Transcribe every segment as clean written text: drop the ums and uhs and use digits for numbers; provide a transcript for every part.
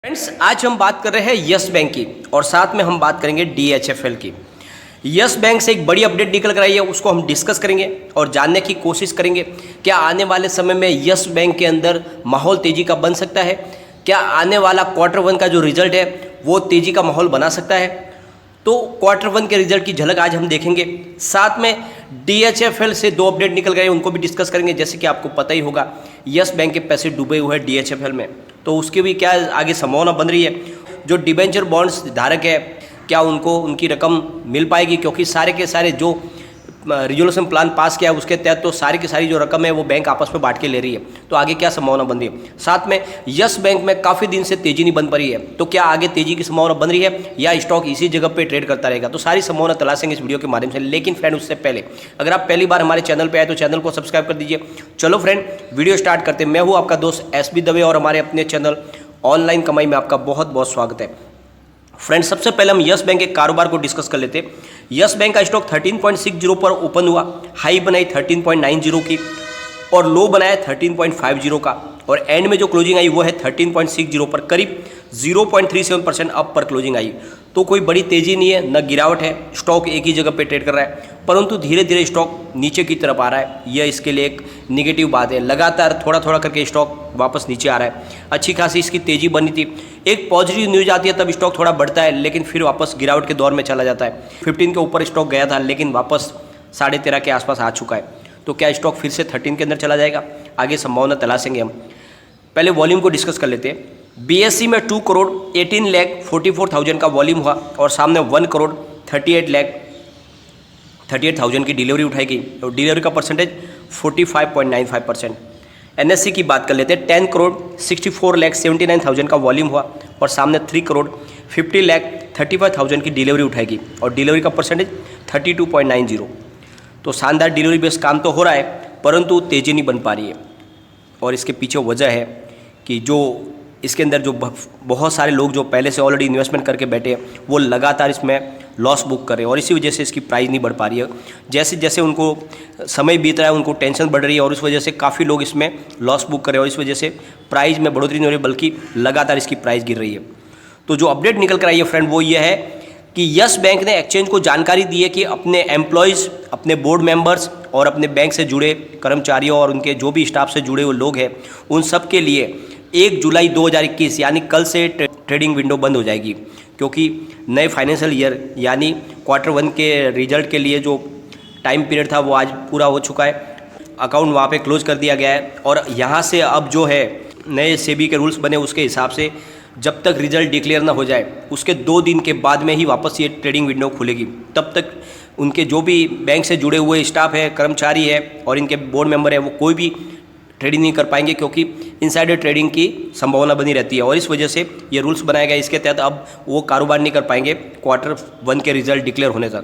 Friends, आज हम बात कर रहे हैं यस बैंक की और साथ में हम बात करेंगे DHFL की। यस बैंक से एक बड़ी अपडेट निकल कर आई है, उसको हम डिस्कस करेंगे और जानने की कोशिश करेंगे क्या आने वाले समय में यस बैंक के अंदर माहौल तेजी का बन सकता है, क्या आने वाला Q1 का जो रिजल्ट है वो तेजी का माहौल बना सकता है। तो Q1 के रिजल्ट की झलक आज हम देखेंगे, साथ में DHFL से दो अपडेट निकल गए उनको भी डिस्कस करेंगे। जैसे कि आपको पता ही होगा यस बैंक के पैसे डूबे हुए हैं DHFL में, तो उसकी भी क्या आगे संभावना बन रही है। जो डिबेंचर बॉन्ड्स धारक है क्या उनको उनकी रकम मिल पाएगी, क्योंकि सारे के सारे जो रिजोल्यूशन प्लान पास किया है उसके तहत तो सारी की सारी जो रकम है वो बैंक आपस में बांट के ले रही है। तो आगे क्या संभावना बन रही है। साथ में यस बैंक में काफ़ी दिन से तेजी नहीं बन पा रही है, तो क्या आगे तेजी की संभावना बन रही है या स्टॉक इसी जगह पे ट्रेड करता रहेगा। तो सारी संभावना तलाशेंगे इस वीडियो के माध्यम से। लेकिन फ्रेंड उससे पहले अगर आप पहली बार हमारे चैनल पर आए तो चैनल को सब्सक्राइब कर दीजिए। चलो फ्रेंड वीडियो स्टार्ट करते हैं। मैं हूँ आपका दोस्त SB दवे और हमारे अपने चैनल ऑनलाइन कमाई में आपका बहुत बहुत स्वागत है। फ्रेंड्स, सबसे पहले हम यस बैंक के कारोबार को डिस्कस कर लेते हैं। यस बैंक का स्टॉक 13.60 पर ओपन हुआ, हाई बनाई 13.90 की और लो बनाया 13.50 का और एंड में जो क्लोजिंग आई वो है 13.60 पर, करीब 0.37% अप पर क्लोजिंग आई। तो कोई बड़ी तेजी नहीं है, न गिरावट है, स्टॉक एक ही जगह पे ट्रेड कर रहा है, परंतु धीरे धीरे स्टॉक नीचे की तरफ आ रहा है। यह इसके लिए एक निगेटिव बात है। लगातार थोड़ा थोड़ा करके स्टॉक वापस नीचे आ रहा है। अच्छी खासी इसकी तेजी बनी थी, एक पॉजिटिव न्यूज आती है तब स्टॉक थोड़ा बढ़ता है, लेकिन फिर वापस गिरावट के दौर में चला जाता है। 15 के ऊपर स्टॉक गया था लेकिन वापस 13.5 के आसपास आ चुका है। तो क्या स्टॉक फिर से 13 के अंदर चला जाएगा, आगे संभावना तलाशेंगे हम। पहले वॉल्यूम को डिस्कस कर लेते हैं। BSE में 2,18,44,000 का वॉल्यूम हुआ और सामने 1,38,38,000 की डिलीवरी उठाई गई और डिलीवरी का परसेंटेज 45.95%। NSE की बात कर लेते हैं। 10,64,79,000 का वॉल्यूम हुआ और सामने 3,50,35,000 की डिलीवरी उठाई गई और डिलीवरी का परसेंटेज 32.90। तो शानदार डिलीवरी बेस्ड काम तो हो रहा है, परंतु तेजी नहीं बन पा रही है और इसके पीछे वजह है कि जो इसके अंदर जो बहुत सारे लोग जो पहले से ऑलरेडी इन्वेस्टमेंट करके बैठे हैं वो लगातार इसमें लॉस बुक कर रहे हैं और इसी वजह से इसकी प्राइस नहीं बढ़ पा रही है। जैसे जैसे उनको समय बीत रहा है उनको टेंशन बढ़ रही है और इस वजह से काफ़ी लोग इसमें लॉस बुक कर रहे हैं और इस वजह से प्राइस में बढ़ोतरी नहीं हो रही बल्कि लगातार इसकी प्राइस गिर रही है। तो जो अपडेट निकल कर आई है फ्रेंड वो ये है कि यस बैंक ने एक्सचेंज को जानकारी दी है कि अपने एम्प्लॉयज़, अपने बोर्ड मेंबर्स और अपने बैंक से जुड़े कर्मचारियों और उनके जो भी स्टाफ से जुड़े हुए लोग हैं उन सब के लिए 1 जुलाई 2021 यानी कल से ट्रेडिंग विंडो बंद हो जाएगी, क्योंकि नए फाइनेंशियल ईयर यानी Q1 के रिजल्ट के लिए जो टाइम पीरियड था वो आज पूरा हो चुका है। अकाउंट वहाँ पे क्लोज कर दिया गया है और यहाँ से अब जो है नए सेबी के रूल्स बने उसके हिसाब से जब तक रिजल्ट डिक्लेयर ना हो जाए उसके 2 दिन के बाद में ही वापस ये ट्रेडिंग विंडो खुलेगी। तब तक उनके जो भी बैंक से जुड़े हुए स्टाफ है, कर्मचारी है और इनके बोर्ड मेंबर है वो कोई भी ट्रेडिंग नहीं कर पाएंगे, क्योंकि इनसाइडर ट्रेडिंग की संभावना बनी रहती है और इस वजह से ये रूल्स बनाया गया। इसके तहत अब वो कारोबार नहीं कर पाएंगे Q1 के रिजल्ट डिक्लेयर होने तक।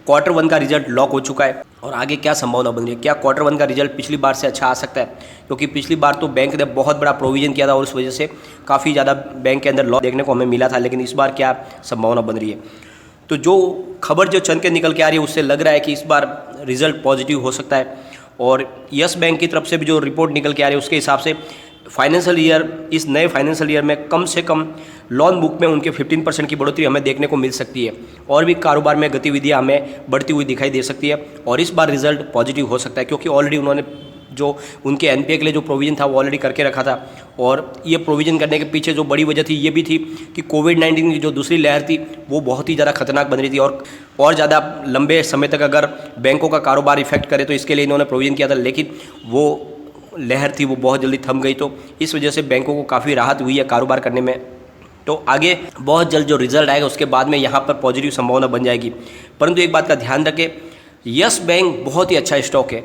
Q1 का रिजल्ट लॉक हो चुका है और आगे क्या संभावना बन रही है, क्या Q1 का रिजल्ट पिछली बार से अच्छा आ सकता है, क्योंकि पिछली बार तो बैंक ने बहुत बड़ा प्रोविजन किया था और उस वजह से काफ़ी ज़्यादा बैंक के अंदर लॉस देखने को हमें मिला था। लेकिन इस बार क्या संभावना बन रही है। तो जो खबर जो चल के निकल के आ रही है उससे लग रहा है कि इस बार रिजल्ट पॉजिटिव हो सकता है और यस बैंक की तरफ से भी जो रिपोर्ट निकल के आ रही है उसके हिसाब से फाइनेंशियल ईयर, इस नए फाइनेंशियल ईयर में कम से कम लोन बुक में उनके 15% की बढ़ोतरी हमें देखने को मिल सकती है और भी कारोबार में गतिविधियां हमें बढ़ती हुई दिखाई दे सकती है और इस बार रिजल्ट पॉजिटिव हो सकता है, क्योंकि ऑलरेडी उन्होंने जो उनके NPA के लिए जो प्रोविज़न था वो ऑलरेडी करके रखा था और ये प्रोविज़न करने के पीछे जो बड़ी वजह थी ये भी थी कि कोविड-19 की जो दूसरी लहर थी वो बहुत ही ज़्यादा खतरनाक बन रही थी और ज़्यादा लंबे समय तक अगर बैंकों का कारोबार इफेक्ट करे तो इसके लिए इन्होंने प्रोविज़न किया था, लेकिन वो लहर थी वो बहुत जल्दी थम गई। तो इस वजह से बैंकों को काफ़ी राहत हुई है कारोबार करने में। तो आगे बहुत जल्द जो रिजल्ट आएगा उसके बाद में यहाँ पर पॉजिटिव संभावना बन जाएगी। परंतु एक बात का ध्यान रखें, यस बैंक बहुत ही अच्छा स्टॉक है,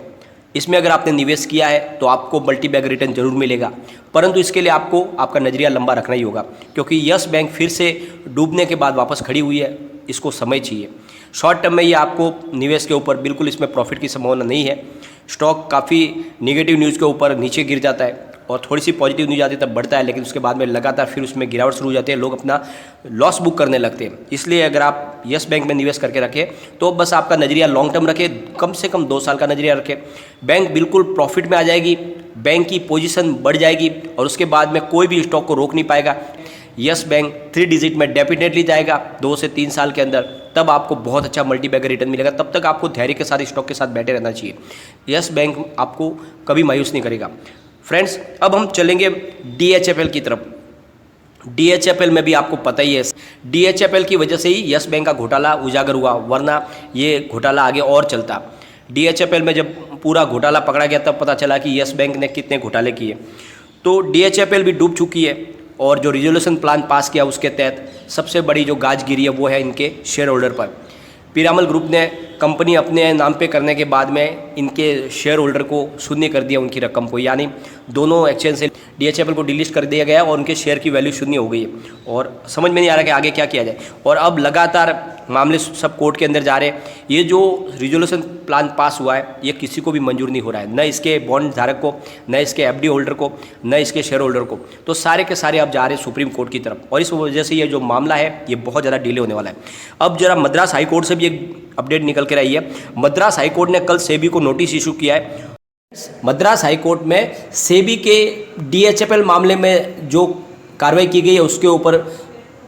इसमें अगर आपने निवेश किया है तो आपको मल्टी बैग रिटर्न जरूर मिलेगा, परंतु इसके लिए आपको आपका नज़रिया लंबा रखना ही होगा, क्योंकि यस बैंक फिर से डूबने के बाद वापस खड़ी हुई है, इसको समय चाहिए। शॉर्ट टर्म में ये आपको निवेश के ऊपर बिल्कुल इसमें प्रॉफिट की संभावना नहीं है। स्टॉक काफ़ी नेगेटिव न्यूज़ के ऊपर नीचे गिर जाता है और थोड़ी सी पॉजिटिव न्यूज़ आती है तब बढ़ता है, लेकिन उसके बाद में लगातार फिर उसमें गिरावट शुरू हो जाती है, लोग अपना लॉस बुक करने लगते हैं। इसलिए अगर आप यस बैंक में निवेश करके रखें तो बस आपका नज़रिया लॉन्ग टर्म रखें, कम से कम 2 साल का नज़रिया रखें। बैंक बिल्कुल प्रॉफिट में आ जाएगी, बैंक की पोजीशन बढ़ जाएगी और उसके बाद में कोई भी स्टॉक को रोक नहीं पाएगा। यस बैंक 3 डिजिट में डेफिनेटली जाएगा 2 से 3 साल के अंदर, तब आपको बहुत अच्छा मल्टी बैगर रिटर्न मिलेगा। तब तक आपको धैर्य के साथ स्टॉक के साथ बैठे रहना चाहिए। यस बैंक आपको कभी मायूस नहीं करेगा। फ्रेंड्स, अब हम चलेंगे DHFL की तरफ। DHFL में भी आपको पता ही है, DHFL की वजह से ही यस बैंक का घोटाला उजागर हुआ, वरना ये घोटाला आगे और चलता। DHFL में जब पूरा घोटाला पकड़ा गया तब पता चला कि यस बैंक ने कितने घोटाले किए। तो DHFL भी डूब चुकी है, और जो रिजोल्यूशन प्लान पास किया उसके तहत सबसे बड़ी जो गाज गिरी है वो है इनके शेयर होल्डर पर। पीरामल ग्रुप ने कंपनी अपने नाम पे करने के बाद में इनके शेयर होल्डर को शून्य कर दिया, उनकी रकम को, यानी दोनों एक्सचेंज से DHFL को डिलीट कर दिया गया और उनके शेयर की वैल्यू शून्य हो गई है, और समझ में नहीं आ रहा कि आगे क्या किया जाए। और अब लगातार मामले सब कोर्ट के अंदर जा रहे हैं। ये जो रिजोल्यूशन प्लान पास हुआ है ये किसी को भी मंजूर नहीं हो रहा है, न इसके बॉन्ड धारक को, न इसके FD होल्डर को, न इसके शेयर होल्डर को। तो सारे के सारे अब जा रहे हैं सुप्रीम कोर्ट की तरफ, और इस वजह से ये जो मामला है ये बहुत ज़्यादा डिले होने वाला है। अब जरा मद्रास हाई कोर्ट से भी एक अपडेट निकल कर आई है। मद्रास हाई कोर्ट ने कल सेबी को नोटिस इशू किया है। मद्रास हाई कोर्ट में सेबी के DHFL मामले में जो कार्रवाई की गई है उसके ऊपर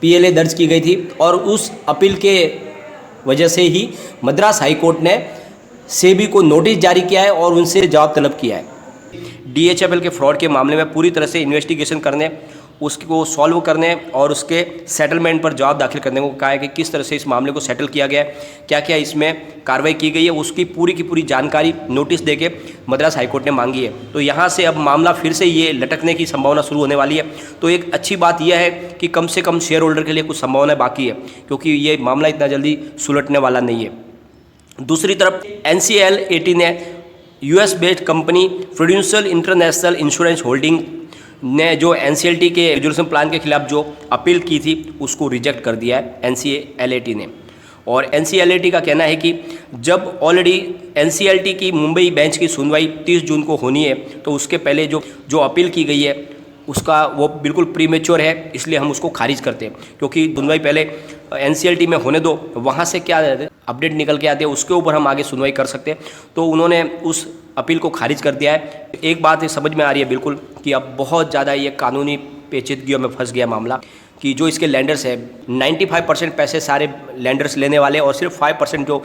PLA दर्ज की गई थी, और उस अपील के वजह से ही मद्रास हाई कोर्ट ने सेबी को नोटिस जारी किया है और उनसे जवाब तलब किया है। DHFL के फ्रॉड के मामले में पूरी तरह से इन्वेस्टिगेशन करने, उसको सॉल्व करने और उसके सेटलमेंट पर जवाब दाखिल करने को कहा है कि किस तरह से इस मामले को सेटल किया गया है, क्या क्या इसमें कार्रवाई की गई है, उसकी पूरी की पूरी जानकारी नोटिस देके मद्रास हाईकोर्ट ने मांगी है। तो यहाँ से अब मामला फिर से ये लटकने की संभावना शुरू होने वाली है। तो एक अच्छी बात यह है कि कम से कम शेयर होल्डर के लिए कुछ संभावना बाकी है, क्योंकि ये मामला इतना जल्दी सुलटने वाला नहीं है। दूसरी तरफ NCLAT ने US based company prudential international insurance holding ने जो NCLT के रिजोल्यूशन प्लान के खिलाफ जो अपील की थी उसको रिजेक्ट कर दिया है NCLAT ने। और NCLAT का कहना है कि जब ऑलरेडी NCLT की मुंबई बेंच की सुनवाई 30 जून को होनी है, तो उसके पहले जो अपील की गई है उसका वो बिल्कुल प्रीमेच्योर है, इसलिए हम उसको खारिज करते हैं। क्योंकि सुनवाई पहले NCLT में होने दो, वहाँ से क्या अपडेट निकल के आते हैं उसके ऊपर हम आगे सुनवाई कर सकते हैं। तो उन्होंने उस अपील को खारिज कर दिया है। एक बात समझ में आ रही है बिल्कुल कि अब बहुत ज़्यादा ये कानूनी पेचीदगियों में फंस गया मामला, कि जो इसके लैंडर्स है 95% पैसे सारे लैंडर्स लेने वाले, और सिर्फ 5% जो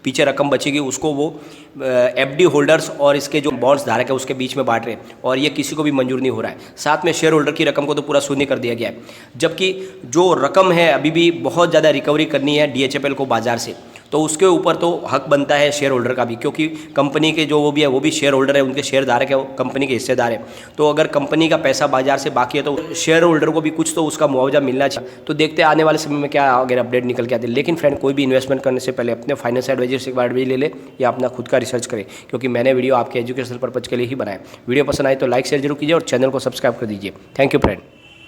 पीछे रकम बचेगी उसको वो FD होल्डर्स और इसके जो बॉन्ड्स धारक है उसके बीच में बांट रहे हैं, और ये किसी को भी मंजूर नहीं हो रहा है। साथ में शेयर होल्डर की रकम को तो पूरा शून्य कर दिया गया है, जबकि जो रकम है अभी भी बहुत ज़्यादा रिकवरी करनी है DHFL को बाजार से, तो उसके ऊपर तो हक बनता है शेयर होल्डर का भी, क्योंकि कंपनी के जो वो भी है वो भी शेयर होल्डर है, उनके शेयर धारक है, वो कंपनी के हिस्सेदार है। तो अगर कंपनी का पैसा बाजार से बाकी है तो शेयर होल्डर को भी कुछ तो उसका मुआवजा मिलना चाहिए। तो देखते हैं आने वाले समय में क्या अगर अपडेट निकल के आते हैं। लेकिन फ्रेंड, कोई भी इन्वेस्टमेंट करने से पहले अपने फाइनेंस एडवाइजर से एडवाइस ले ले या अपना खुद का रिसर्च करें, क्योंकि मैंने वीडियो आपके एजुकेशनल पर्पज के लिए ही बनाया। वीडियो पसंद आए तो लाइक शेयर जरूर कीजिए और चैनल को सब्सक्राइब कर दीजिए। Thank you friend.